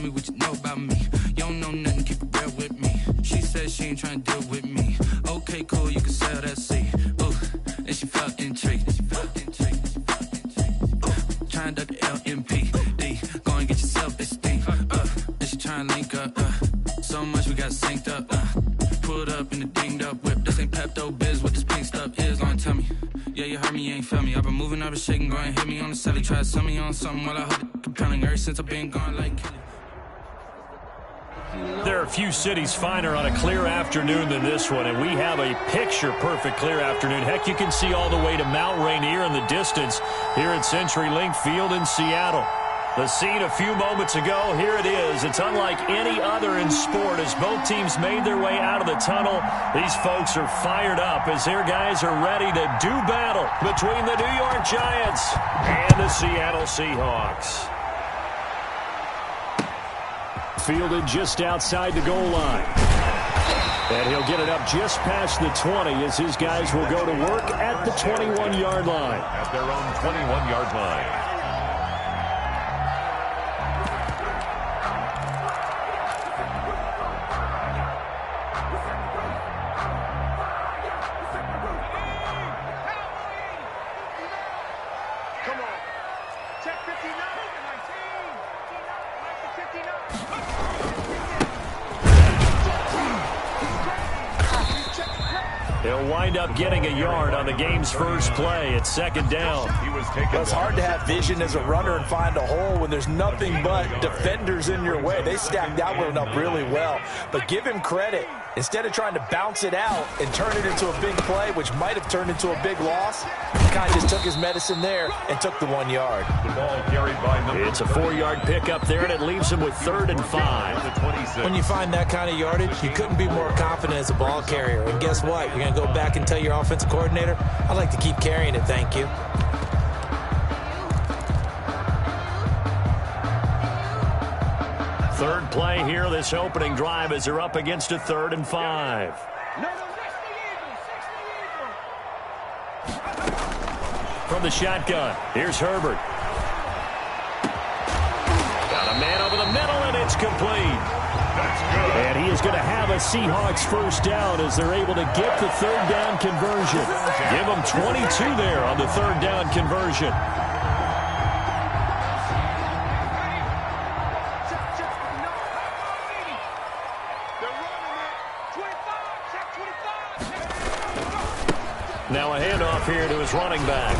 me what you know about me. You don't know nothing, keep it real with me. She said she ain't trying to deal with me. Okay, cool, you can sell that seat. Ooh, and she felt intrigued. Trying to duck the LMPD. Go and get your self-esteem. And she trying to link up. So much we got synced up. Pulled up in the dinged up whip. This ain't Pepto-Biz, what this pink stuff is. Gonna tell me. Yeah, you heard me, you ain't felt me. I've been moving, I've been shaking, go and hit me on the celly. Try to sell me on something while I hold it compelling. Ever since I've been gone like Kelly. There are a few cities finer on a clear afternoon than this one, and we have a picture-perfect clear afternoon. Heck, you can see all the way to Mount Rainier in the distance here at CenturyLink Field in Seattle. The scene a few moments ago, here it is. It's unlike any other in sport as both teams made their way out of the tunnel. These folks are fired up as their guys are ready to do battle between the New York Giants and the Seattle Seahawks. Fielded just outside the goal line. And he'll get it up just past the 20 as his guys will go to work at the 21-yard line. At their own 21-yard line. He'll wind up getting a yard on the game's first play. It's second down. Well, it's hard to have vision as a runner and find a hole when there's nothing but defenders in your way. They stacked that one up really well. But give him credit. Instead of trying to bounce it out and turn it into a big play, which might have turned into a big loss, he kind of just took his medicine there and took the 1 yard. The ball carried by number. It's a 4-yard pickup there, and it leaves him with 3rd and 5. When you find that kind of yardage, you couldn't be more confident as a ball carrier. And guess what? You're going to go back and tell your offensive coordinator, I'd like to keep carrying it, thank you. Third play here, this opening drive as they're up against a 3rd and 5. From the shotgun, here's Herbert. Got a man over the middle, and it's complete. That's good. And he is going to have a Seahawks first down as they're able to get the 3rd down conversion. Give them 22 there on the 3rd down conversion. Now a handoff here to his running back.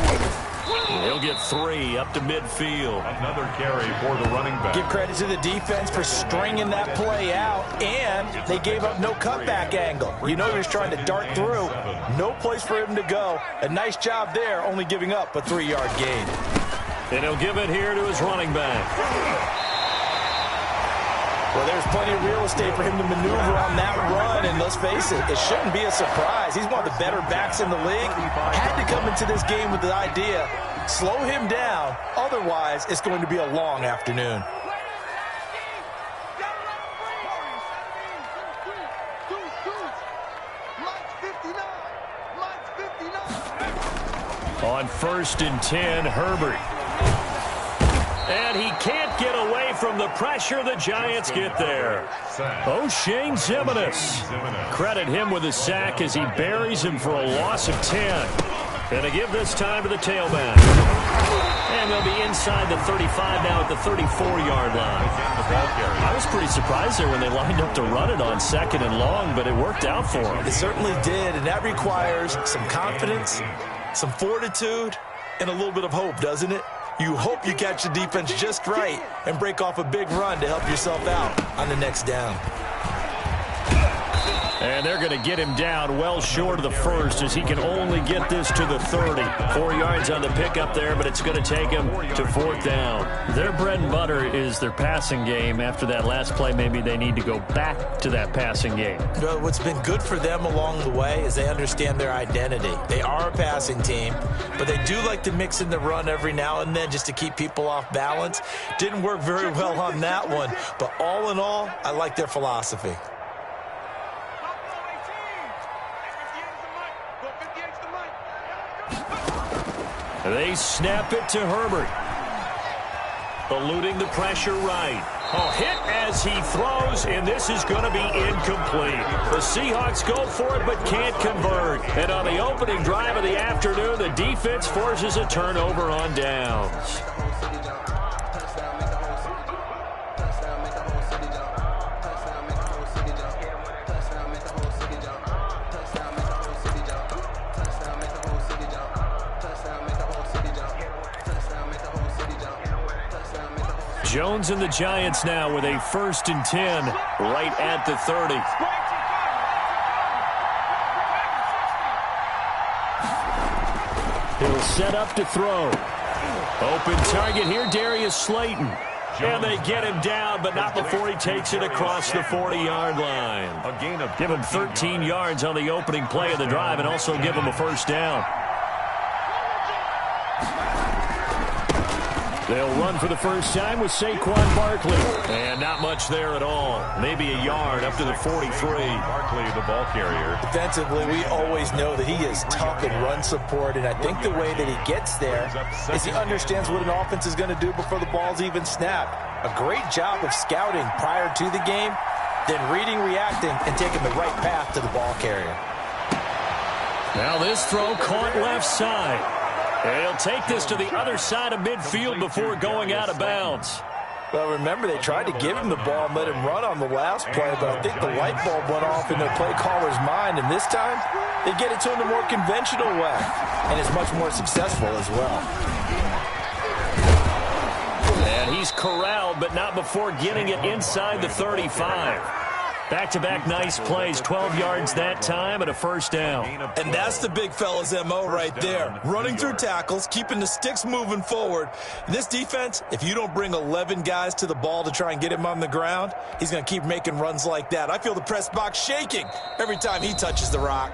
He'll get 3 up to midfield. Another carry for the running back. Give credit to the defense for stringing that play out, and they gave up no cutback angle. You know he was trying to dart through. No place for him to go. A nice job there, only giving up a 3-yard gain. And he'll give it here to his running back. Well, there's plenty of real estate for him to maneuver on that run, and let's face it, it shouldn't be a surprise. He's one of the better backs in the league. Had to come into this game with the idea, slow him down, otherwise it's going to be a long afternoon. On 1st and 10, Herbert. And he can't get away from the pressure. The Giants get there. O'Shane Ximines. Credit him with a sack as he buries him for a loss of 10. Going to give this time to the tailback. And they'll be inside the 35 now at the 34-yard line. I was pretty surprised there when they lined up to run it on 2nd and long, but it worked out for them. It certainly did, and that requires some confidence, some fortitude, and a little bit of hope, doesn't it? You hope you catch the defense just right and break off a big run to help yourself out on the next down. And they're going to get him down well short of the 1st as he can only get this to the 30. 4 yards on the pickup there, but it's going to take him to 4th down. Their bread and butter is their passing game. After that last play, maybe they need to go back to that passing game. Well, what's been good for them along the way is they understand their identity. They are a passing team, but they do like to mix in the run every now and then just to keep people off balance. Didn't work very well on that one, but all in all, I like their philosophy. They snap it to Herbert. Eluding the pressure right. Oh, hit as he throws, and this is going to be incomplete. The Seahawks go for it but can't convert. And on the opening drive of the afternoon, the defense forces a turnover on downs. Jones and the Giants now with a 1st and 10 right at the 30. He'll set up to throw. Open target here, Darius Slayton. And they get him down, but not before he takes it across the 40-yard line. Give him 13 yards on the opening play of the drive and also give him a 1st down. They'll run for the first time with Saquon Barkley. And not much there at all. Maybe a yard up to the 43. Barkley, the ball carrier. Defensively, we always know that he is tough in run support, and I think the way that he gets there is he understands what an offense is going to do before the ball's even snapped. A great job of scouting prior to the game, then reading, reacting, and taking the right path to the ball carrier. Now this throw caught left side. And he'll take this to the other side of midfield before going out of bounds. Well, remember, they tried to give him the ball and let him run on the last play, but I think the light bulb went off in their play caller's mind, and this time they get it to him the more conventional way, and it's much more successful as well. And he's corralled, but not before getting it inside the 35. Back-to-back nice plays, 12 yards that time and a 1st down. And that's the big fella's MO right there. Running through tackles, keeping the sticks moving forward. In this defense, if you don't bring 11 guys to the ball to try and get him on the ground, he's going to keep making runs like that. I feel the press box shaking every time he touches the rock.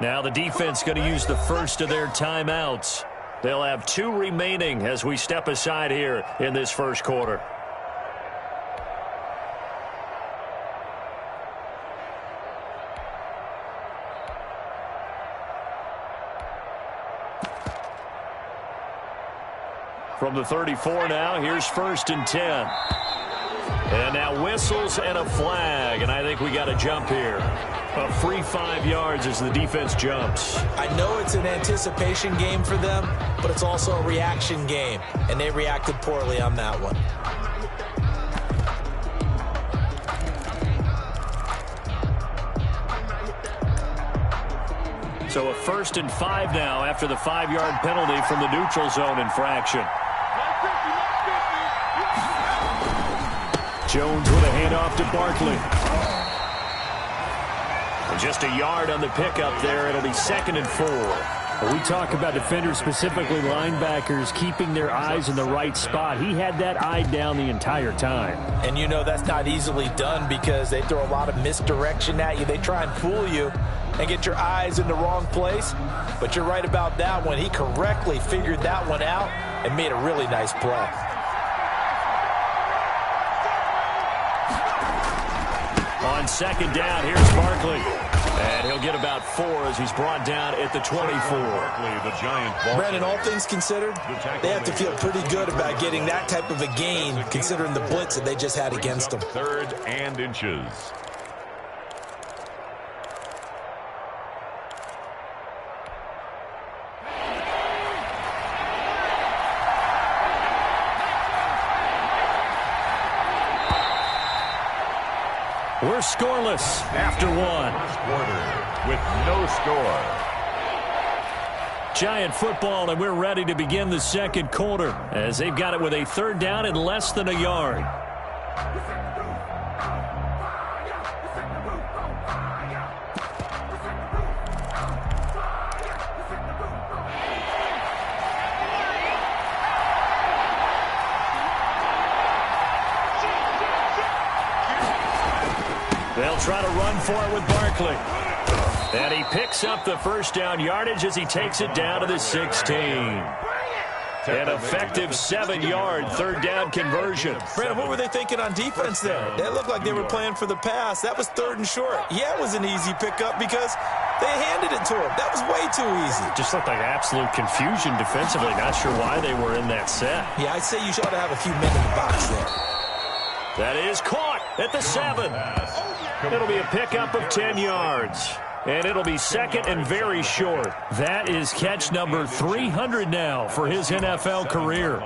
Now the defense going to use the first of their timeouts. They'll have 2 remaining as we step aside here in this first quarter. From the 34 now, here's 1st and 10. And now whistles and a flag, and I think we got a jump here. A free 5 yards as the defense jumps. I know it's an anticipation game for them, but it's also a reaction game, and they reacted poorly on that one. So a 1st and 5 now after the 5-yard penalty from the neutral zone infraction. Jones with a handoff to Barkley. And just a yard on the pickup there. It'll be 2nd and 4. Well, we talk about defenders, specifically linebackers, keeping their eyes in the right spot. He had that eye down the entire time. And you know that's not easily done because they throw a lot of misdirection at you. They try and fool you and get your eyes in the wrong place. But you're right about that one. He correctly figured that one out and made a really nice play. On 2nd down, here's Barkley. And he'll get about 4 as he's brought down at the 24. The giant ball. Brandon, all things considered, they have to feel pretty good about getting that type of a gain considering the blitz that they just had against them. 3rd and inches. We're scoreless after 1. Quarter with no score. Giant football, and we're ready to begin the 2nd quarter as they've got it with a 3rd down and less than a yard. They'll try to run for it with Barkley. And he picks up the 1st down yardage as he takes it down to the 16. An effective 7-yard 3rd down conversion. Brandon, what were they thinking on defense there? They looked like they were playing for the pass. That was 3rd and short. Yeah, it was an easy pickup because they handed it to him. That was way too easy. Just looked like absolute confusion defensively. Not sure why they were in that set. Yeah, I'd say you ought to have a few men in the box there. That is caught. at the 7. It'll be a pickup of 10 yards. And it'll be second and very short. That is catch number 300 now for his NFL career.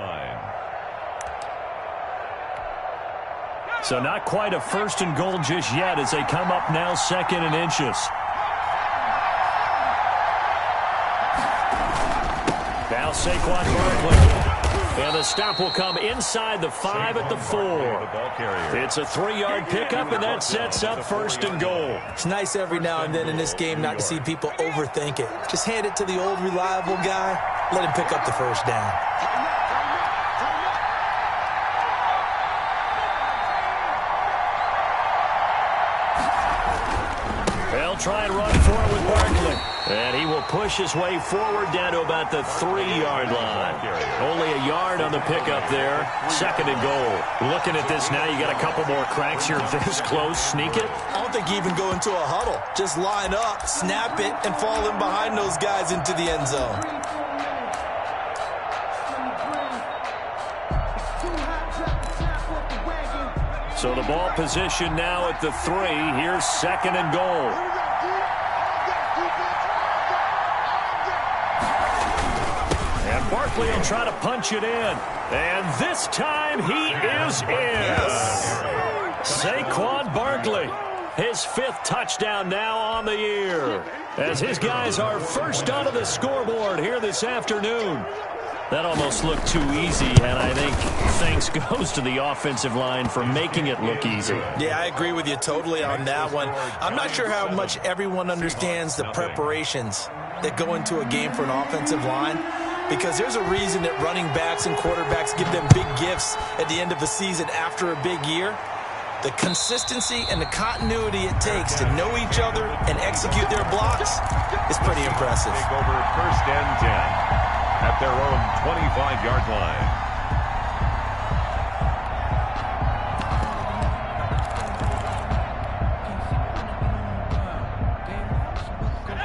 So not quite a first and goal just yet as they come up now second and inches. Now Saquon Barkley. And the stop will come inside the 5 at the 4. It's a 3-yard pickup, and that sets up first and goal. It's nice every now and then in this game not to see people overthink it. Just hand it to the old reliable guy. Let him pick up the first down. They'll try and run for it with Barkley. And he will push his way forward down to about the 3-yard line. Only a yard on the pickup there. Second and goal. Looking at this now, you got a couple more cracks here. This close, sneak it. I don't think you even go into a huddle. Just line up, snap it, and fall in behind those guys into the end zone. So the ball position now at the 3. Here's second and goal. And Barkley will try to punch it in. And this time he is in. Yes. Saquon Barkley, his 5th touchdown now on the year. As his guys are first onto the scoreboard here this afternoon. That almost looked too easy, and I think thanks goes to the offensive line for making it look easy. Yeah, I agree with you totally on that one. I'm not sure how much everyone understands the preparations that go into a game for an offensive line, because there's a reason that running backs and quarterbacks give them big gifts at the end of the season after a big year. The consistency and the continuity it takes to know each other and execute their blocks is pretty impressive. Take over first and 10. At their own 25-yard line.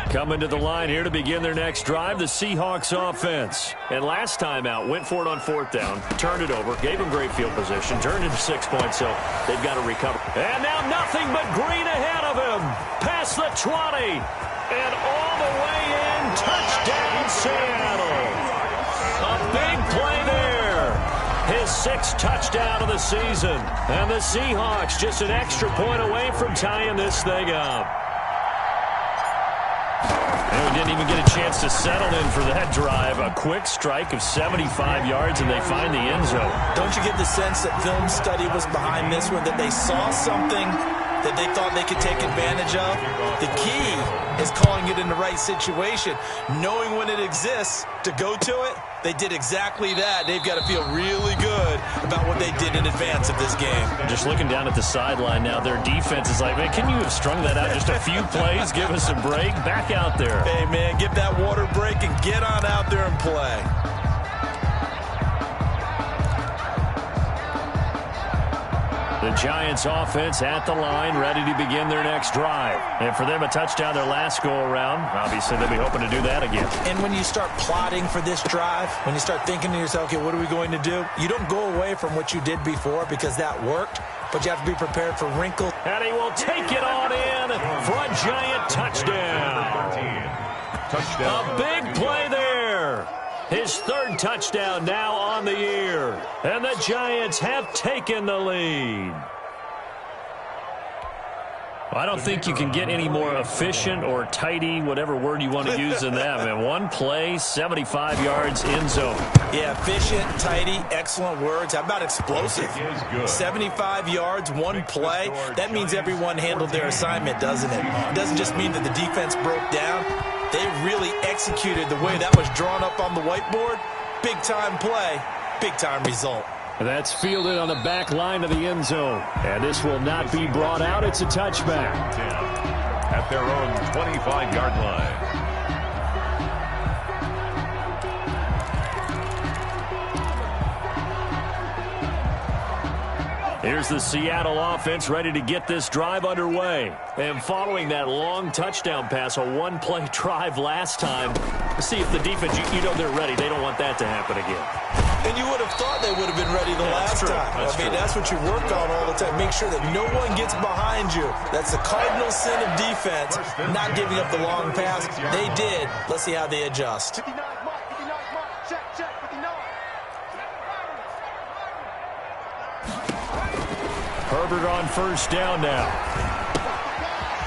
Coming to the line here to begin their next drive, the Seahawks offense. And last time out, went for it on 4th down, turned it over, gave them great field position, turned into 6 points, so they've got to recover. And now nothing but green ahead of him. Past the 20. And all the way in, touchdown Seattle. A big play there. His 6th touchdown of the season. And the Seahawks just an extra point away from tying this thing up. And we didn't even get a chance to settle in for that drive. A quick strike of 75 yards, and they find the end zone. Don't you get the sense that film study was behind this one, that they saw something that they thought they could take advantage of? The key is calling it in the right situation, knowing when it exists to go to it. They did exactly that. They've got to feel really good about what they did in advance of this game. Just looking down at the sideline now, their defense is like, man, can you have strung that out just a few plays? Give us a break. Back out there. Hey, man, give that water break and get on out there and play. The Giants offense at the line, ready to begin their next drive. And for them, a touchdown their last go-around. Obviously, they'll be hoping to do that again. And when you start plotting for this drive, when you start thinking to yourself, okay, what are we going to do? You don't go away from what you did before because that worked, but you have to be prepared for wrinkles. And he will take it on in for a Giant touchdown. A big play there. His 3rd touchdown now on the year. And the Giants have taken the lead. I don't think you can get any more efficient or tidy, whatever word you want to use in that. Man, one play, 75 yards, end zone. Yeah, efficient, tidy, excellent words. How about explosive? 75 yards, one play. That means everyone handled their assignment, doesn't it? It doesn't just mean that the defense broke down. They really executed the way that was drawn up on the whiteboard. Big-time play, big-time result. That's fielded on the back line of the end zone. And this will not be brought out. It's a touchback. At their own 25-yard line. Here's the Seattle offense ready to get this drive underway. And following that long touchdown pass, a one-play drive last time, see if the defense, you know they're ready. They don't want that to happen again. And you would have thought they would have been ready the last time. That's what you work on all the time. Make sure that no one gets behind you. That's the cardinal sin of defense, not giving up the long pass. They did. Let's see how they adjust. Herbert on first down now.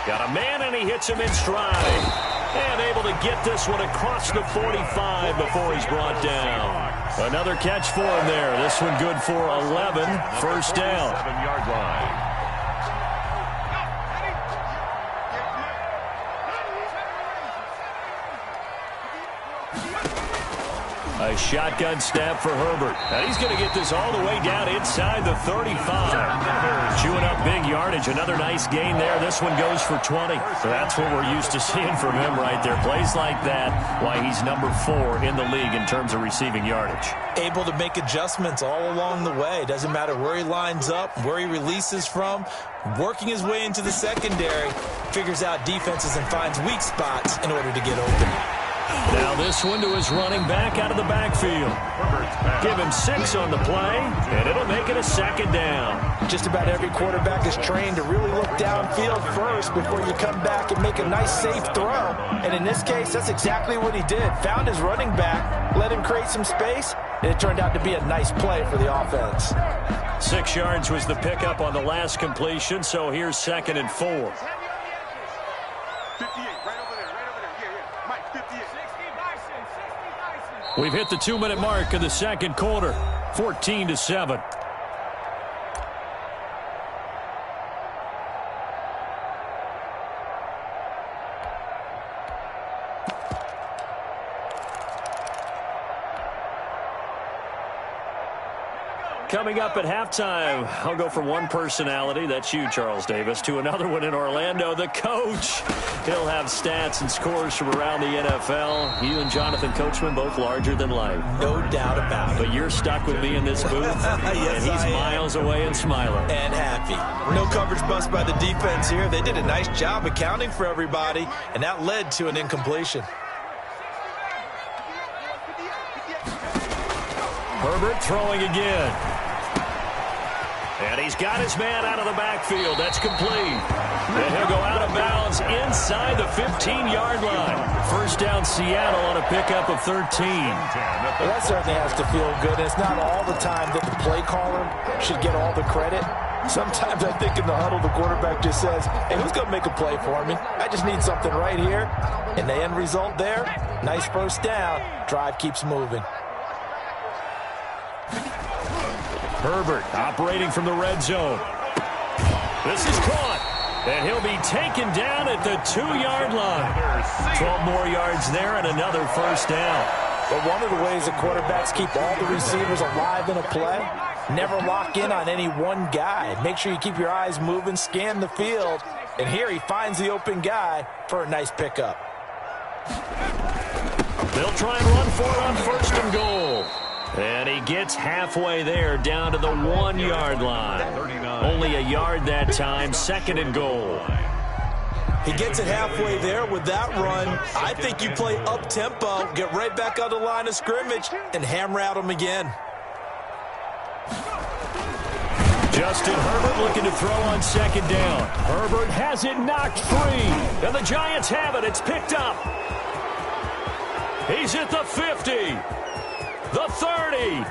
Got a man, and he hits him in stride. And able to get this one across the 45 before he's brought down. Another catch for him there. This one good for 11. First down. 7-yard line. A shotgun snap for Herbert. And he's going to get this all the way down inside the 35. Chewing up big yardage. Another nice gain there. This one goes for 20. So that's what we're used to seeing from him right there. Plays like that, why he's number 4 in the league in terms of receiving yardage. Able to make adjustments all along the way. Doesn't matter where he lines up, where he releases from. Working his way into the secondary. Figures out defenses and finds weak spots in order to get open. Now this one to his running back out of the backfield. Give him 6 on the play, and it'll make it a second down. Just about every quarterback is trained to really look downfield first before you come back and make a nice, safe throw. And in this case, that's exactly what he did. Found his running back, let him create some space, and it turned out to be a nice play for the offense. 6 yards was the pickup on the last completion, so here's 2nd and 4. We've hit the 2-minute mark of the second quarter, 14-7. Coming up at halftime, I'll go from one personality, that's you, Charles Davis, to another one in Orlando, the coach. He'll have stats and scores from around the NFL. You and Jonathan Coachman, both larger than life. No doubt about it. But you're stuck with me in this booth, yes, and he's miles away and smiling. And happy. No coverage bust by the defense here. They did a nice job accounting for everybody, and that led to an incompletion. Herbert throwing again. And he's got his man out of the backfield. That's complete. And he'll go out of bounds inside the 15-yard line. First down, Seattle on a pickup of 13. Well, that certainly has to feel good. It's not all the time that the play caller should get all the credit. Sometimes I think in the huddle, the quarterback just says, hey, who's going to make a play for me? I just need something right here. And the end result there, nice first down. Drive keeps moving. Herbert operating from the red zone. This is caught. And he'll be taken down at the 2-yard line. 12 more yards there and another first down. But one of the ways the quarterbacks keep all the receivers alive in a play, never lock in on any one guy. Make sure you keep your eyes moving, scan the field. And here he finds the open guy for a nice pickup. They'll try and run for it on first and goal. And he gets halfway there, down to the 1-yard line. Only a yard that time, 2nd and goal. He gets it halfway there with that run. I think you play up-tempo, get right back on the line of scrimmage, and hammer at him again. Justin Herbert looking to throw on 2nd down. Herbert has it knocked free. And the Giants have it. It's picked up. He's at the 50. The 30,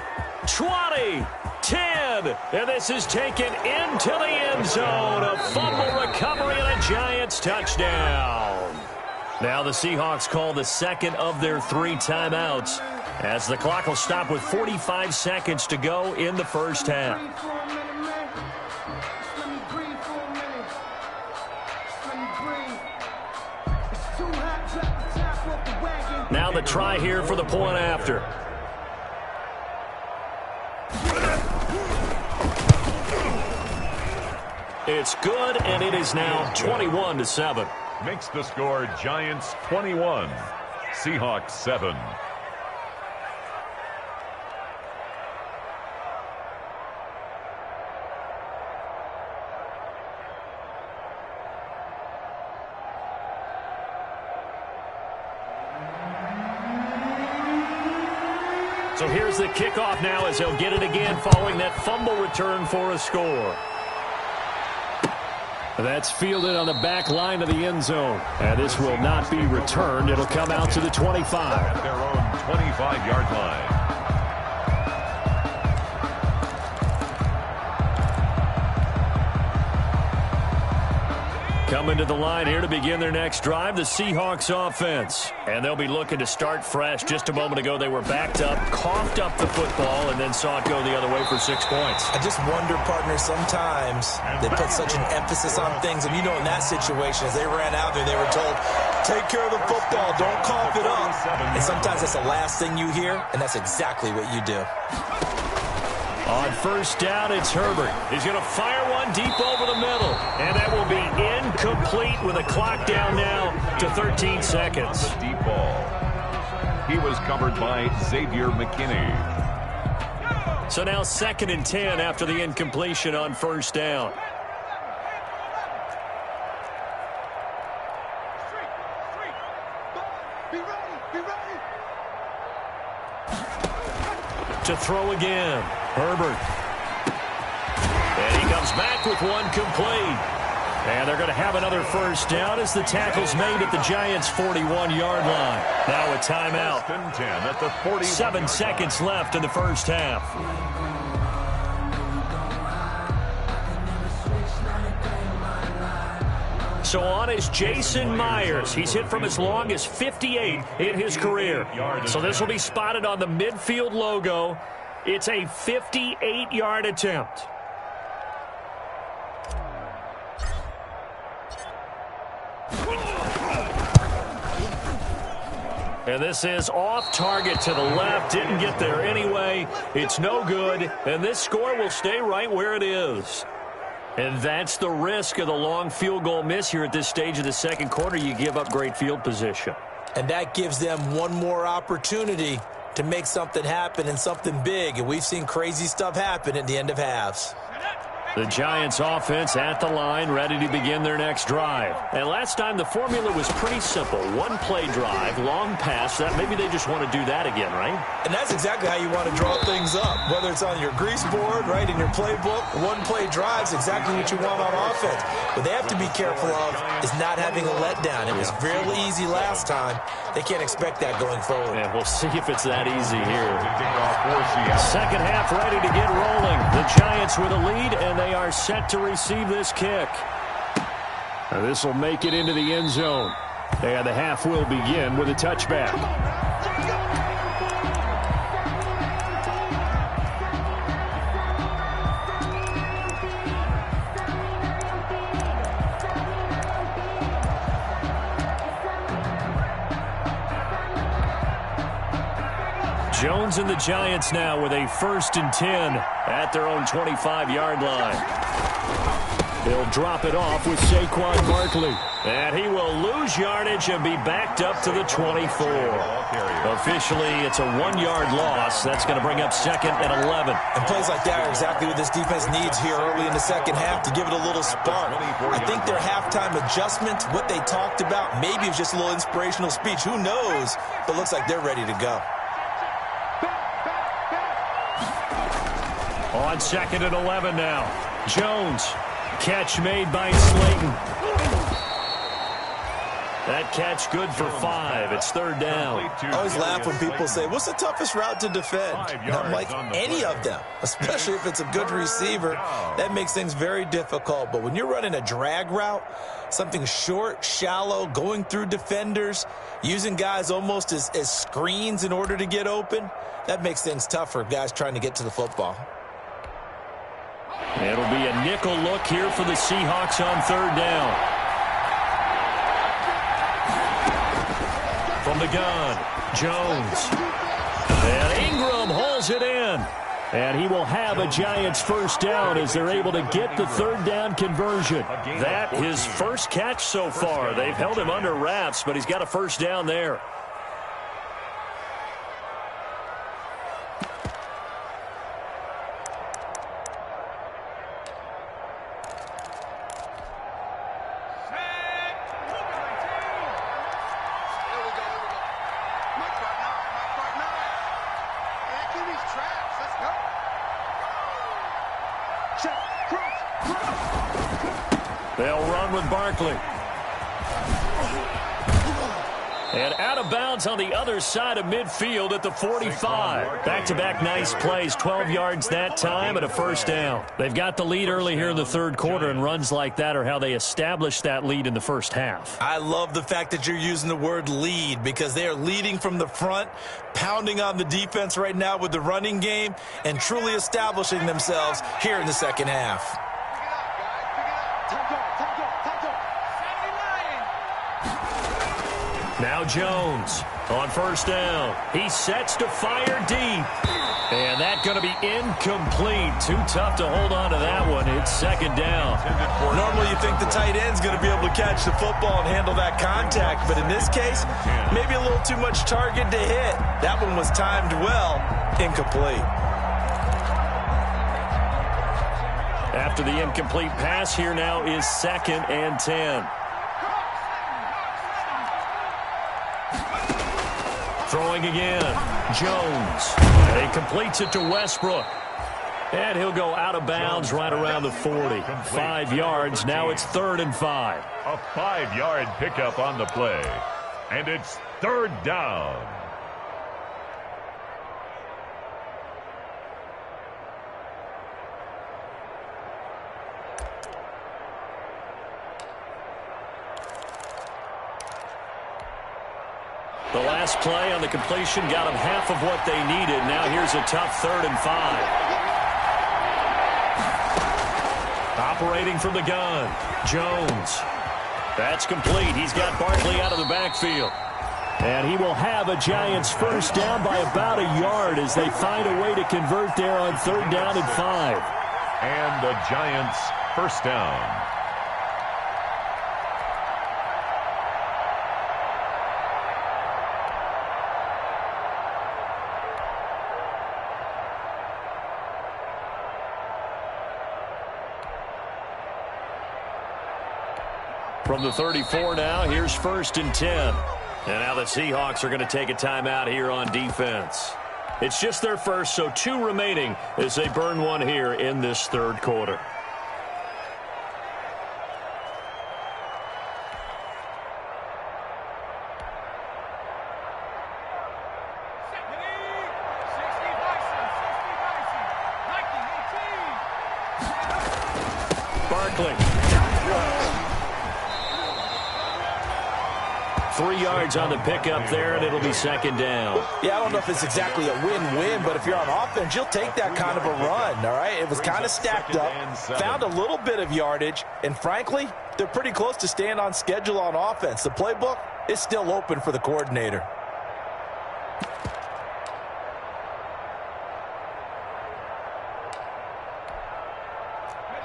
20, 10, and this is taken into the end zone. A fumble recovery and a Giants touchdown. Now the Seahawks call the 2nd of their 3 timeouts as the clock will stop with 45 seconds to go in the first half. Now the try here for the point after. It's good, and it is now 21-7. Makes the score Giants 21, Seahawks 7. So here's the kickoff now as he'll get it again following that fumble return for a score. That's fielded on the back line of the end zone. And this will not be returned. It'll come out to the 25. At their own 25-yard line. Coming to the line here to begin their next drive, the Seahawks offense. And they'll be looking to start fresh. Just a moment ago, they were backed up, coughed up the football, and then saw it go the other way for 6 points. I just wonder, partner, sometimes they put such an emphasis on things. And, you know, in that situation, as they ran out there, they were told, take care of the football, don't cough it up. And sometimes that's the last thing you hear, and that's exactly what you do. On first down, it's Herbert. He's going to fire one deep over the middle. And that will be incomplete with a clock down now to 13 seconds. Deep ball. He was covered by Xavier McKinney. So now 2nd and 10 after the incompletion on first down. To throw again. Herbert. And he comes back with one complete. And they're going to have another first down as the tackle's made at the Giants' 41-yard line. Now a timeout. 10 at the 40. 7 seconds left in the first half. So on is Jason Myers. He's hit from as long as 58 in his career. So this will be spotted on the midfield logo. It's a 58-yard attempt. And this is off target to the left. Didn't get there anyway. It's no good. And this score will stay right where it is. And that's the risk of the long field goal miss here at this stage of the second quarter. You give up great field position. And that gives them one more opportunity to make something happen and something big. And we've seen crazy stuff happen at the end of halves. The Giants offense at the line, ready to begin their next drive. And last time the formula was pretty simple. One play drive, long pass. That maybe they just want to do that again, right? And that's exactly how you want to draw things up. Whether it's on your grease board, right, in your playbook, one play drive is exactly what you want on offense. What they have to be careful of is not having a letdown. It was fairly easy last time. They can't expect that going forward. Yeah, we'll see if it's that easy here. Second half ready to get rolling. The Giants with a lead, and they are set to receive this kick. Now this will make it into the end zone. And the half will begin with a touchback. Jones and the Giants now with a 1st and 10 at their own 25-yard line. They'll drop it off with Saquon Barkley. And he will lose yardage and be backed up to the 24. Officially, it's a 1-yard loss. That's going to bring up 2nd and 11. And plays like that are exactly what this defense needs here early in the second half to give it a little spark. I think their halftime adjustment, what they talked about, maybe it was just a little inspirational speech. Who knows? But it looks like they're ready to go. On 2nd and 11 now. Jones. Catch made by Slayton. That catch good for 5. It's 3rd down. I always laugh when people say, what's the toughest route to defend? And I'm like, any of them, especially if it's a good receiver. That makes things very difficult. But when you're running a drag route, something short, shallow, going through defenders, using guys almost as screens in order to get open, that makes things tough for guys trying to get to the football. It'll be a nickel look here for the Seahawks on 3rd down. From the gun, Jones. And Ingram holds it in. And he will have a Giants 1st down as they're able to get the 3rd down conversion. That his first catch so far. They've held him under wraps, but he's got a 1st down there. They'll run with Barkley. And out of bounds on the other side of midfield at the 45. Back-to-back nice plays, 12 yards that time and a first down. They've got the lead early here in the third quarter, and runs like that are how they established that lead in the first half. I love the fact that you're using the word lead because they are leading from the front, pounding on the defense right now with the running game, and truly establishing themselves here in the second half. Now Jones on first down. He sets to fire deep. And that's going to be incomplete. Too tough to hold on to that one. It's second down. Normally you think the tight end's going to be able to catch the football and handle that contact. But in this case, maybe a little too much target to hit. That one was timed well. Incomplete. After the incomplete pass, here now is 2nd and 10. Throwing again, Jones. And he completes it to Westbrook. And he'll go out of bounds right around the 40. 5 yards, now it's 3rd and 5. A 5-yard pickup on the play. And it's 3rd down. The last play on the completion got them half of what they needed. Now here's a tough 3rd and 5. Operating from the gun, Jones. That's complete. He's got Barkley out of the backfield. And he will have a Giants first down by about a yard as they find a way to convert there on 3rd down and 5. And the Giants first down. From the 34 now, here's 1st and 10. And now the Seahawks are going to take a timeout here on defense. It's just their first, so 2 remaining as they burn one here in this third quarter. Barkley. 3 yards on the pickup there, and it'll be 2nd down. Yeah, I don't know if it's exactly a win-win, but if you're on offense, you'll take that kind of a run, all right? It was kind of stacked up, found a little bit of yardage, and frankly, they're pretty close to staying on schedule on offense. The playbook is still open for the coordinator.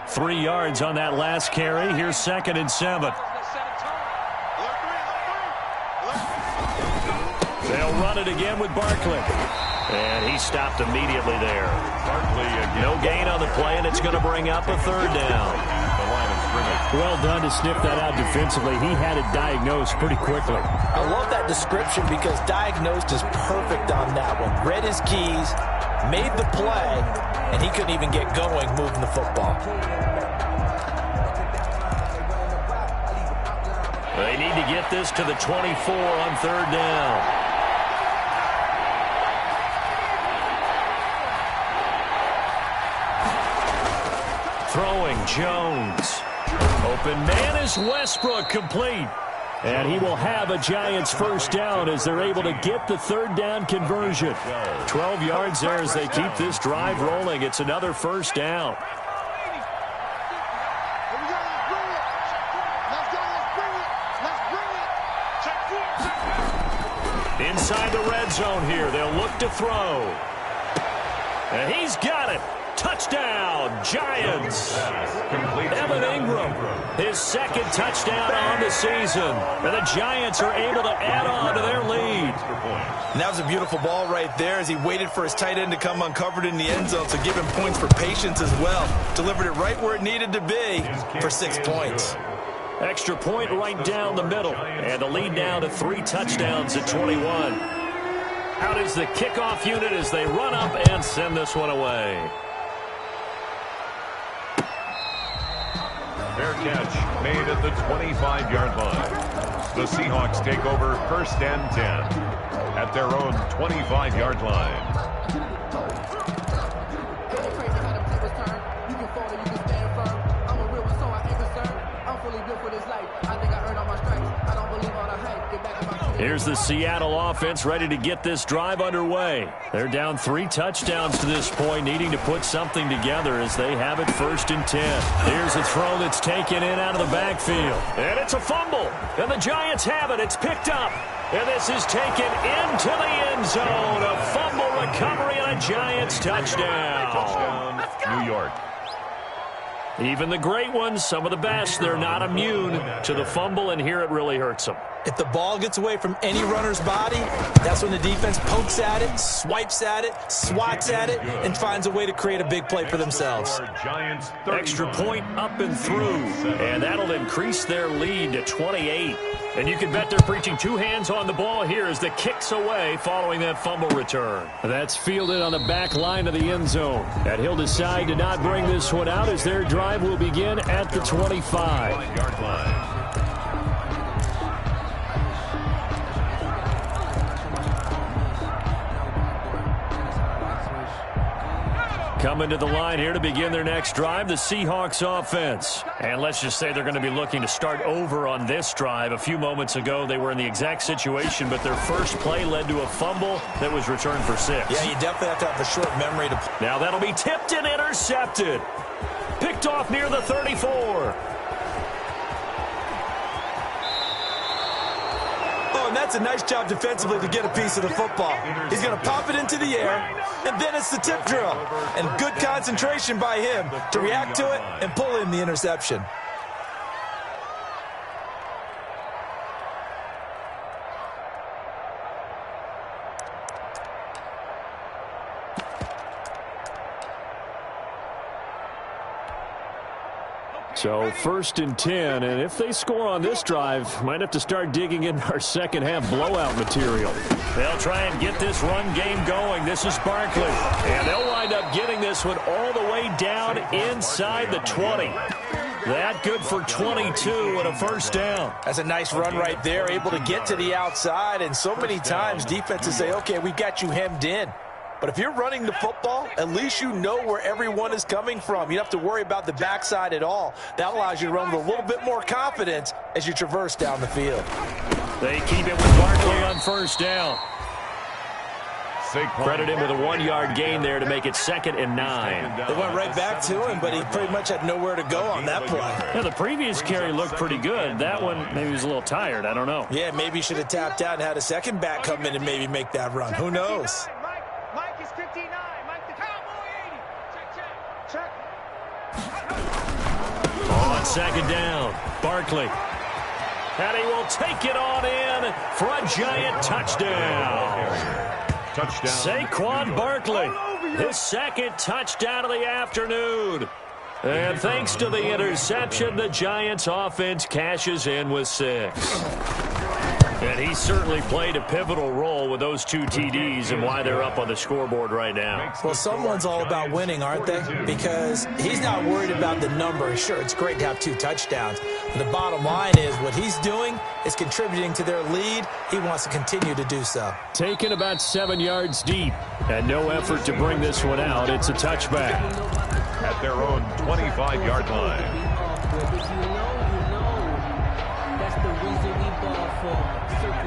Three yards on that last carry. Here's 2nd and 7. They'll run it again with Barkley. And he stopped immediately there. Barkley again. No gain on the play, and it's going to bring up a 3rd down. The line of scrimmage. Well done to sniff that out defensively. He had it diagnosed pretty quickly. I love that description because diagnosed is perfect on that one. Read his keys, made the play, and he couldn't even get going moving the football. They need to get this to the 24 on 3rd down. Throwing, Jones. Open man is Westbrook, complete. And he will have a Giants first down as they're able to get the 3rd down conversion. 12 yards there as they keep this drive rolling. It's another first down. Inside the red zone here. They'll look to throw. And he's got it. Touchdown, Giants. Evan Ingram, his 2nd touchdown on the season. And the Giants are able to add on to their lead. And that was a beautiful ball right there as he waited for his tight end to come uncovered in the end zone, so give him points for patience as well. Delivered it right where it needed to be for 6 points. Extra point right down the middle. And the lead now to 3 touchdowns at 21. Out is the kickoff unit as they run up and send this one away. Fair catch made at the 25-yard line. The Seahawks take over 1st and 10 at their own 25-yard line. Here's the Seattle offense ready to get this drive underway. They're down 3 touchdowns to this point, needing to put something together as they have it 1st and 10. Here's a throw that's taken in out of the backfield. And it's a fumble. And the Giants have it. It's picked up. And this is taken into the end zone. A fumble recovery and a Giants touchdown. Touchdown, New York. Even the great ones, some of the best, they're not immune to the fumble, and here it really hurts them. If the ball gets away from any runner's body, that's when the defense pokes at it, swipes at it, swats at it, and finds a way to create a big play for themselves. Extra point up and through, and that'll increase their lead to 28. And you can bet they're preaching 2 hands on the ball here as the kick's away following that fumble return. That's fielded on the back line of the end zone. And he'll decide to not bring this one out as their drive will begin at the 25-yard line. Coming to the line here to begin their next drive, the Seahawks offense. And let's just say they're going to be looking to start over on this drive. A few moments ago, they were in the exact situation, but their first play led to a fumble that was returned for 6. Yeah, you definitely have to have a short memory to... Now that'll be tipped and intercepted. Picked off near the 34. Oh, and that's a nice job defensively to get a piece of the football. He's going to pop it into the air, and then it's the tip drill. And good concentration by him to react to it and pull in the interception. So 1st and 10, and if they score on this drive, might have to start digging in our second half blowout material. They'll try and get this run game going. This is Barkley, and they'll wind up getting this one all the way down inside the 20. That good for 22 and a 1st down. That's a nice run right there, able to get to the outside, and so many times defenses say, okay, we've got you hemmed in. But if you're running the football, at least you know where everyone is coming from. You don't have to worry about the backside at all. That allows you to run with a little bit more confidence as you traverse down the field. They keep it with Barkley on 1st down. Credit him with a 1-yard gain there to make it 2nd and 9. They went right back to him, but he pretty much had nowhere to go on that play. Yeah, the previous carry looked pretty good. That one, maybe he was a little tired. I don't know. Yeah, maybe he should have tapped out and had a second back come in and maybe make that run. Who knows? Mike is 59. Mike the Cowboy 80. Check. On 2nd down, Barkley. And he will take it on in for a Giant touchdown. Saquon Barkley, his 2nd touchdown of the afternoon. And thanks to the interception, the Giants offense cashes in with 6. And he certainly played a pivotal role with those 2 TDs and why they're up on the scoreboard right now. Well, someone's all about winning, aren't they? Because he's not worried about the number. Sure, it's great to have 2 touchdowns. But the bottom line is what he's doing is contributing to their lead. He wants to continue to do so. Taken about 7 yards deep and no effort to bring this one out. It's a touchback. At their own 25-yard line.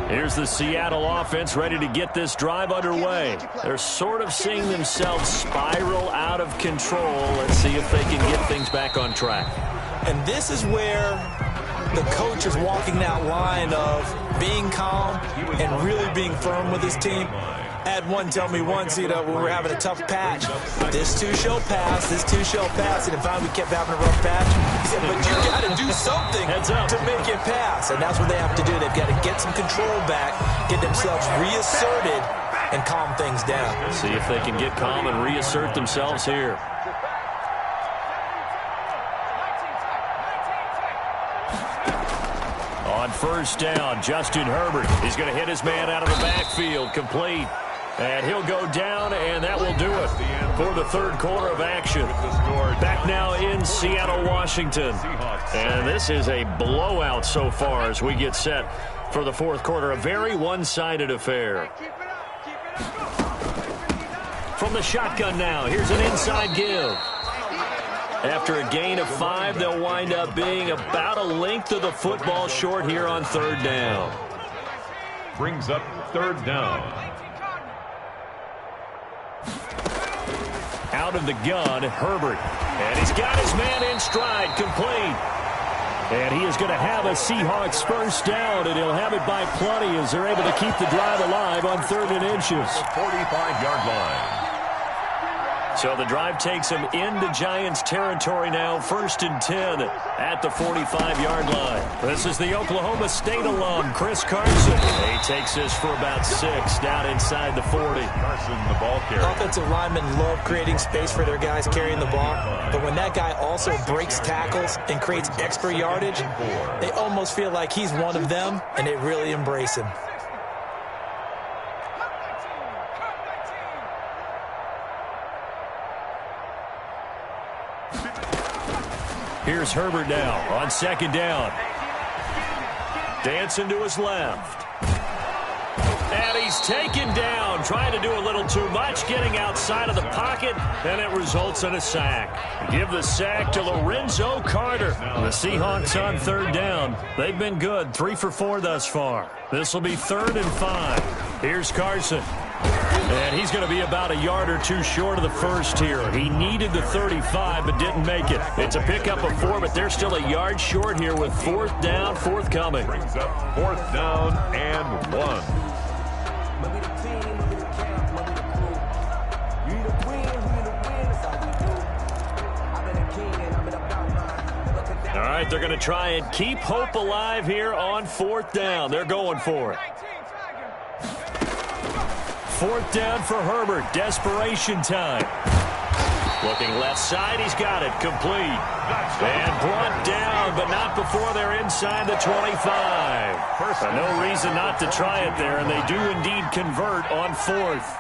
Here's the Seattle offense ready to get this drive underway. They're sort of seeing themselves spiral out of control. Let's see if they can get things back on track. And this is where the coach is walking that line of being calm and really being firm with his team. I had one tell me once, when we were having a tough patch, this too shall pass, this too shall pass, and finally we kept having a rough patch. He said, but you got to do something to make it pass, and that's what they have to do. They've got to get some control back, get themselves reasserted, and calm things down. See if they can get calm and reassert themselves here. On 1st down, Justin Herbert. He's going to hit his man out of the backfield, complete. And he'll go down, and that will do it for the third quarter of action. Back now in Seattle, Washington. And this is a blowout so far as we get set for the fourth quarter. A very one-sided affair. From the shotgun now, here's an inside give. After a gain of 5, they'll wind up being about a length of the football short here on third down. Brings up third down. Out of the gun, Herbert. And he's got his man in stride, complete. And he is going to have a Seahawks first down, and he'll have it by plenty as they're able to keep the drive alive on 3rd and inches. 45-yard line. So the drive takes him into Giants territory now, 1st and 10 at the 45-yard line. This is the Oklahoma State alum, Chris Carson. He takes this for about 6 down inside the 40. Carson, the ball carrier. Offensive linemen love creating space for their guys carrying the ball, but when that guy also breaks tackles and creates extra yardage, they almost feel like he's one of them, and they really embrace him. Here's Herbert now on 2nd down. Dancing to his left. And he's taken down, trying to do a little too much, getting outside of the pocket, and it results in a sack. Give the sack to Lorenzo Carter. The Seahawks on 3rd down. They've been good, 3 for 4 thus far. This will be 3rd and 5. Here's Carson. And he's going to be about a yard or 2 short of the first here. He needed the 35, but didn't make it. It's a pickup of 4, but they're still a yard short here with 4th down forthcoming. Brings up 4th down and 1. All right, they're going to try and keep hope alive here on 4th down. They're going for it. 4th down for Herbert. Desperation time. Looking left side. He's got it. Complete. And brought down, but not before they're inside the 25. No reason not to try it there, and they do indeed convert on 4th.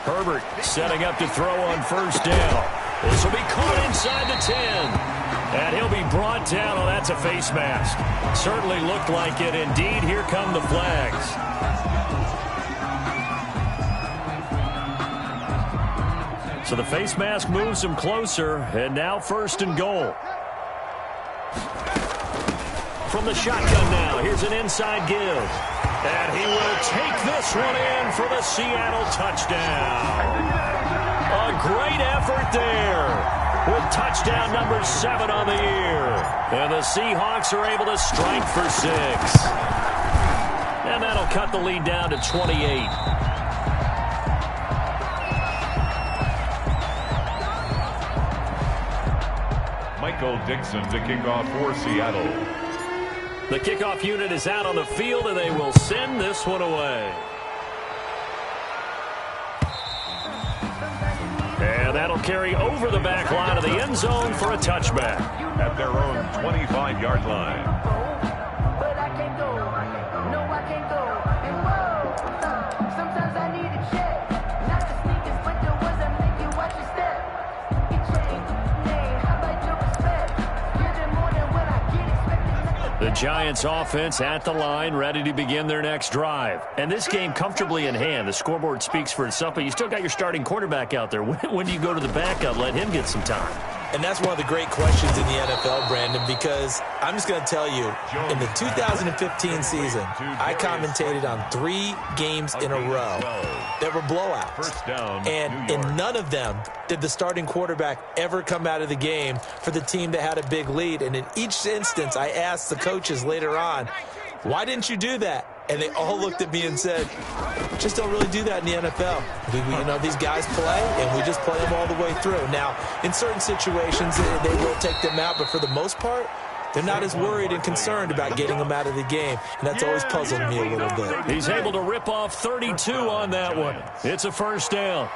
Herbert setting up to throw on 1st down. This will be caught inside the 10. And he'll be brought down. Oh, that's a face mask. Certainly looked like it. Indeed, here come the flags. So the face mask moves him closer. And now 1st and goal. From the shotgun now. Here's an inside give. And he will take this one in for the Seattle touchdown. A great effort there with touchdown number 7 on the year. And the Seahawks are able to strike for 6. And that'll cut the lead down to 28. Michael Dixon to kick off for Seattle. The kickoff unit is out on the field, and they will send this one away. And that'll carry over the back line of the end zone for a touchback. At their own 25-yard line. But I can't go. No, I can't go. And whoa, sometimes I need a check. Not the sneakers, but the ones that make you watch your step. Get changed, name, how about your respect? Get it more than what I get expected. The Giants offense at the line, ready to begin their next drive. And this game comfortably in hand. The scoreboard speaks for itself, but you still got your starting quarterback out there. When do you go to the backup, let him get some time? And that's one of the great questions in the NFL, Brandon, because I'm just going to tell you, in the 2015 season, I commentated on 3 games in a row that were blowouts. And in none of them did the starting quarterback ever come out of the game for the team that had a big lead. And in each instance, I asked the coaches later on, why didn't you do that? And they all looked at me and said, just don't really do that in the NFL. These guys play, and we just play them all the way through. Now, in certain situations, they will take them out, but for the most part, they're not as worried and concerned about getting them out of the game, and that's always puzzled me a little bit. He's able to rip off 32 on that one. It's a first down.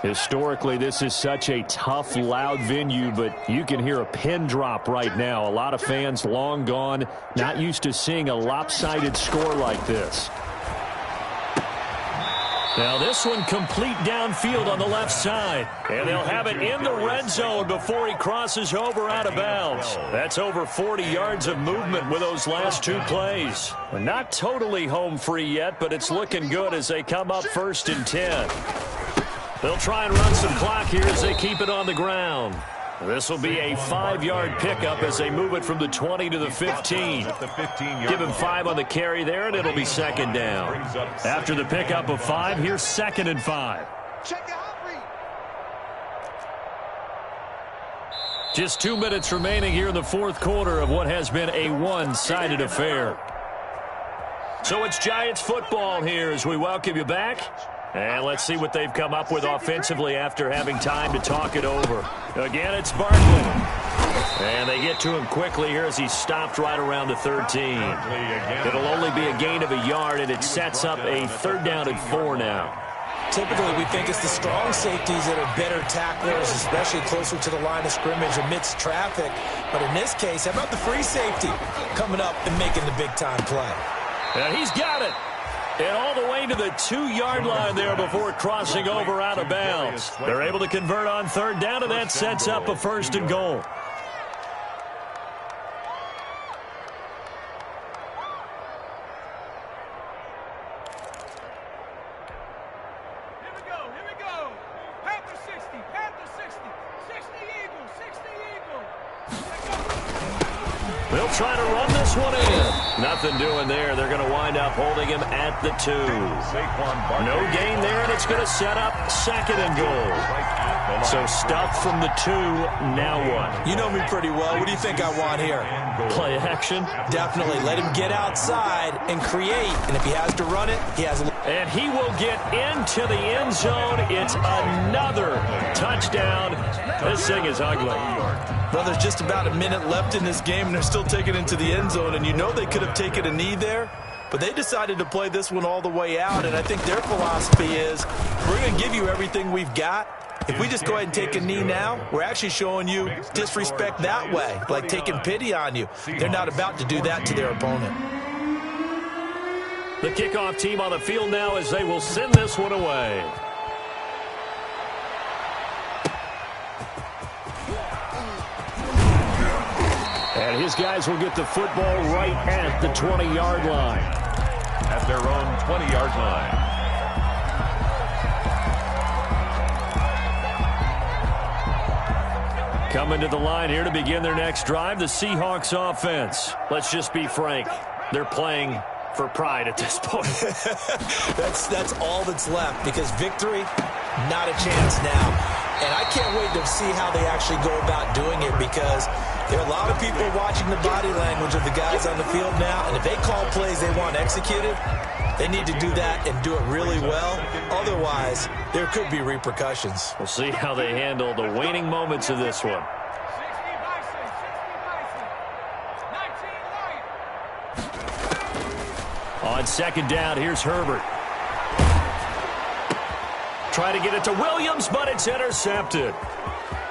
Historically, this is such a tough, loud venue, but you can hear a pin drop right now. A lot of fans long gone, not used to seeing a lopsided score like this. Now this one complete downfield on the left side. And they'll have it in the red zone before he crosses over out of bounds. That's over 40 yards of movement with those last two plays. Not totally home free yet, but it's looking good as they come up 1st and 10. They'll try and run some clock here as they keep it on the ground. This will be a 5-yard pickup as they move it from the 20 to the 15. Give him 5 on the carry there, and it'll be 2nd down. After the pickup of 5, here's 2nd and 5. Just 2 minutes remaining here in the 4th quarter of what has been a one-sided affair. So it's Giants football here as we welcome you back. And let's see what they've come up with offensively after having time to talk it over. Again, it's Barkley. And they get to him quickly here as he's stopped right around the 13. It'll only be a gain of a yard, and it sets up a 3rd down and 4 now. Typically, we think it's the strong safeties that are better tacklers, especially closer to the line of scrimmage amidst traffic. But in this case, how about the free safety coming up and making the big-time play? And he's got it. And all the way to the 2-yard line there before crossing over out of bounds. They're able to convert on 3rd down, and that sets up a 1st and goal. Here we go. Panther 60, Panther 60, 60 Eagles, 60 Eagles. They'll try to run this one in. Nothing doing there. They're going to wind up holding him at the 2. No gain there, and it's going to set up 2nd and goal. So stuff from the 2, now what? You know me pretty well. What do you think I want here? Play action? Definitely. Let him get outside and create. And if he has to run it, he has a... And he will get into the end zone. It's another touchdown. This thing is ugly. Well, there's just about a minute left in this game, and they're still taking it into the end zone. And you know they could have taken a knee there, but they decided to play this one all the way out. And I think their philosophy is, we're going to give you everything we've got. If we just go ahead and take a knee now, we're actually showing you disrespect that way, like taking pity on you. They're not about to do that to their opponent. The kickoff team on the field now as they will send this one away. And his guys will get the football right at the 20-yard line. At their own 20-yard line. Coming to the line here to begin their next drive, the Seahawks offense. Let's just be frank. They're playing for pride at this point. That's all that's left, because victory, not a chance now. And I can't wait to see how they actually go about doing it, because there are a lot of people watching the body language of the guys on the field now, and if they call plays they want executed, they need to do that and do it really well. Otherwise, there could be repercussions. We'll see how they handle the waning moments of this one. 60 Bison, 19 Light. On 2nd down, here's Herbert. Try to get it to Williams, but it's intercepted.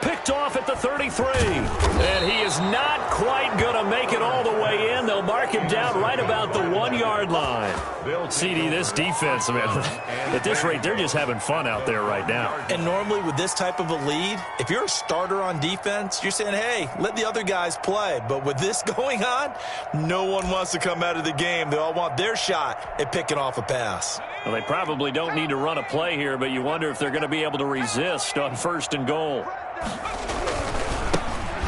Picked off at the 33. And he is not quite going to make it all the way in. They'll mark him down right about the 1-yard line. CD, this defense, man, at this rate, they're just having fun out there right now. And normally with this type of a lead, if you're a starter on defense, you're saying, hey, let the other guys play. But with this going on, no one wants to come out of the game. They all want their shot at picking off a pass. Well, they probably don't need to run a play here, but you wonder if they're going to be able to resist on 1st and goal.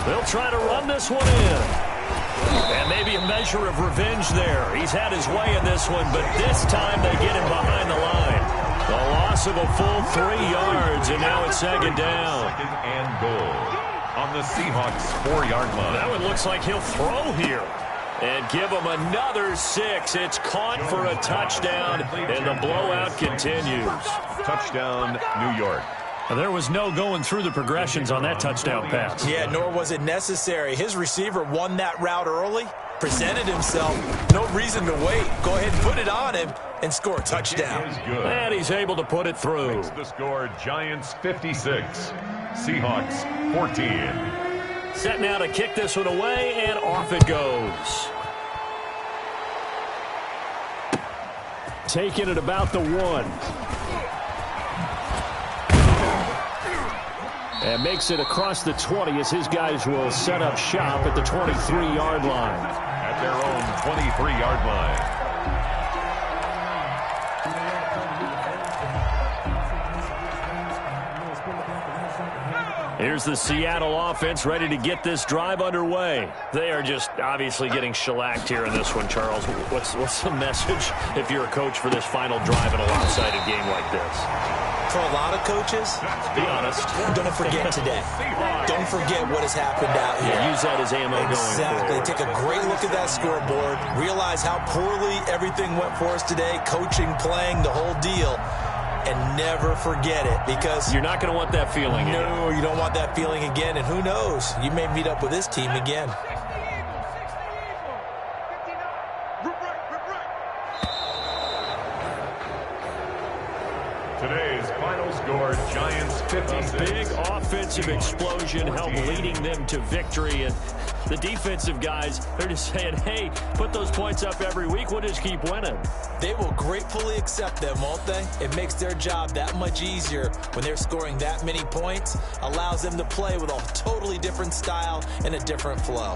They'll try to run this one in. And maybe a measure of revenge there. He's had his way in this one, but this time they get him behind the line. The loss of a full 3 yards, and now it's 2nd down. 2nd and goal on the Seahawks 4-yard line. That one looks like he'll throw here. And give him another 6. It's caught for a touchdown, and the blowout continues. Touchdown, New York. There was no going through the progressions on that touchdown pass. Yeah, nor was it necessary. His receiver won that route early, presented himself, no reason to wait. Go ahead and put it on him, and score a touchdown. And he's able to put it through. Makes the score Giants 56, Seahawks 14. Set now to kick this one away, and off it goes. Taking it about the 1. And makes it across the 20 as his guys will set up shop at the 23-yard line. At their own 23-yard line. Here's the Seattle offense ready to get this drive underway. They are just obviously getting shellacked here in this one, Charles. What's the message if you're a coach for this final drive in a lopsided game like this? For a lot of coaches, Be honest. don't forget today. Don't forget what has happened out here. Yeah, use that as ammo Exactly. going forward. Take a great look at that scoreboard. Realize how poorly everything went for us today. Coaching, playing, the whole deal. And never forget it, because You're not going to want that feeling. no, you don't want that feeling again. And who knows? You may meet up with this team again. Today's final score, Giants 56. Big offensive explosion helped leading them to victory. And the defensive guys, they're just saying, hey, put those points up every week. We'll just keep winning. They will gratefully accept them, won't they? It makes their job that much easier when they're scoring that many points. Allows them to play with a totally different style and a different flow.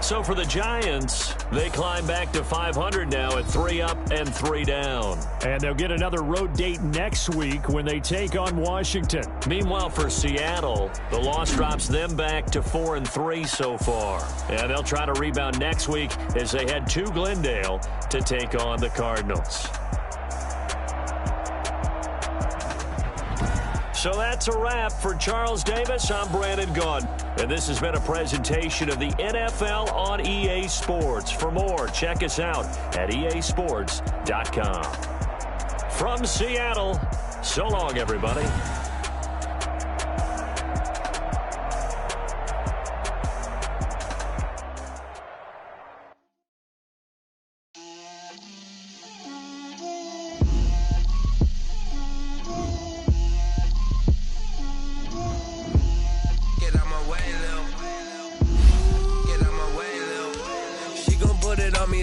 So for the Giants, they climb back to 500 now at 3 up and 3 down. And they'll get another road date next week when they take on Washington. Meanwhile, for Seattle, the loss drops them back to 4 and 3 so far. And they'll try to rebound next week as they head to Glendale to take on the Cardinals. So that's a wrap. For Charles Davis, I'm Brandon Gunn. And this has been a presentation of the NFL on EA Sports. For more, check us out at easports.com. From Seattle, so long, everybody.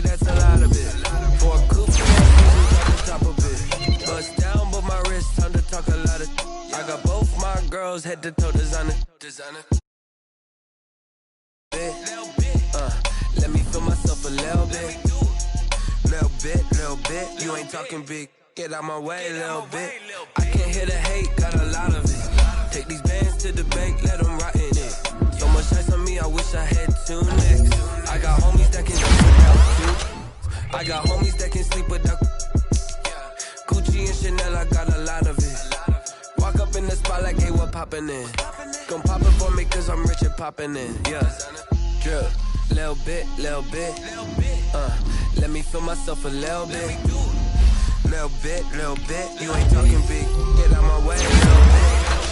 That's a lot of it. For a coupe, the top of it. Bust down, but my wrist time to talk a lot of. I got both my girls head to toe designer. Let me feel myself a little bit. You ain't talking big. Get out my way a little bit. I can't hear the hate, got a lot of it. Take these bands to the bank, let them rot in it. So much ice on me, I wish I had 2 necks. I got homies that can sleep without 2. I got homies that can sleep without Gucci and Chanel, I got a lot of it. Walk up in the spot like, hey, what poppin' in? Gon' pop it for me cause I'm rich and poppin' in. Yeah, drip, little bit. Let me feel myself a little bit. Little bit. You ain't talking big, get out my way, little bit.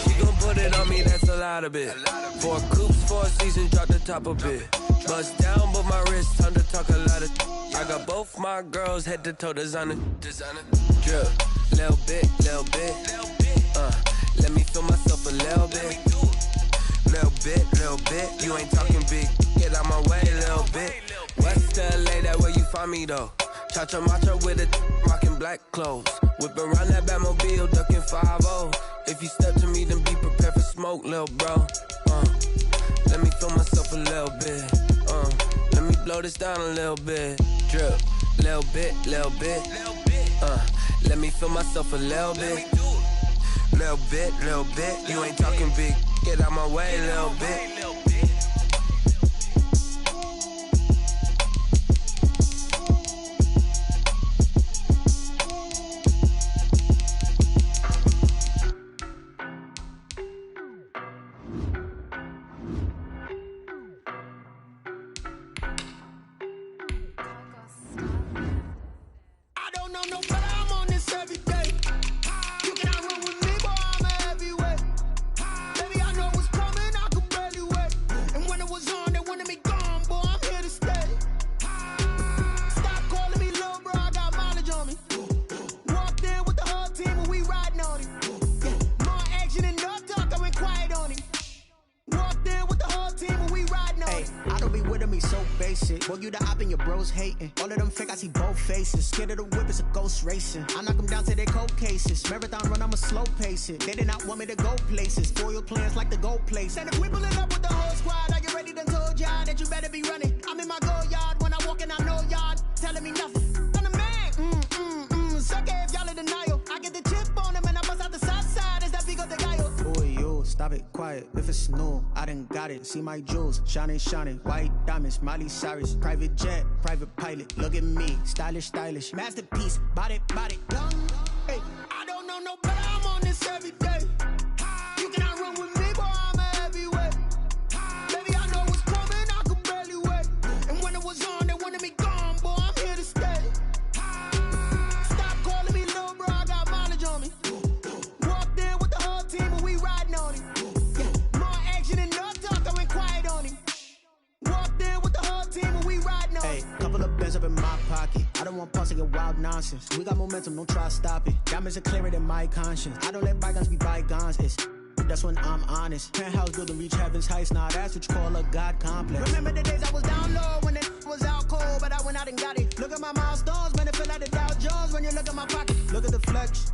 She gon' put it on me, that's a lot of it. 4 coupes, 4 seasons, drop the top a bit. Bust down, but my wrist, time to talk a lot of. I got both my girls head to toe designer. Drip, little bit. Let me feel myself a little bit. Little bit. You ain't talking big, get out my way, little bit. West LA, that where you find me though. Cha-cha matcha with it, rockin' black clothes. Whip around that Batmobile, ducking 5-0. If you step to me, then be prepared for smoke, little bro. Let me feel myself a little bit. Let me blow this down a little bit. Drip, little bit. Let me feel myself a little bit. Little bit. You ain't talking big. Get out my way, little bit. And basic. Boy, you the op and your bros hating. All of them fake, I see both faces. Scared of the whip, it's a ghost racing. I knock them down to their cold cases. Marathon run, I'ma slow pace it. They did not want me to go places. Foil plans like the gold place. And if we pulling up with the whole squad, are you ready? Done told y'all that you better be running. I'm in my go yard. When I walk in, I know y'all telling me nothing. I'm the man. Suck it if y'all in denial. I get the chip on them and I bust out the south side. Is that big of the guy? Boy, yo, stop it, quiet. If it's new, I done got it. See my jewels, shining, white diamonds, Miley Cyrus, private jet, private pilot. Look at me, stylish, masterpiece, body, young. Hey, I don't know no better. I'm on this every day. You cannot run with me, boy. I'm a heavyweight. Baby, I know what's coming. I could barely wait. And when it was on, they wanted me gone, boy. I'm here to stay. Stop calling me little bro. I got mileage on me. Walked in with the whole team and we riding on him. Yeah, more action and no talk. I went quiet on him. Walked in with the whole team and we riding on him. Hey, couple of bands up in my pocket. I don't want pause to get wild nonsense. We got momentum, don't try to stop it. Diamonds are clearer than my conscience. I don't let bygones be bygones. That's when I'm honest. Penthouse building, reach heaven's heights. Now that's what you call a God complex. Remember the days I was down low when it was out cold, but I went out and got it. Look at my milestones, man, it feel like the Dow Jones when you look at my pocket. Look at the flex.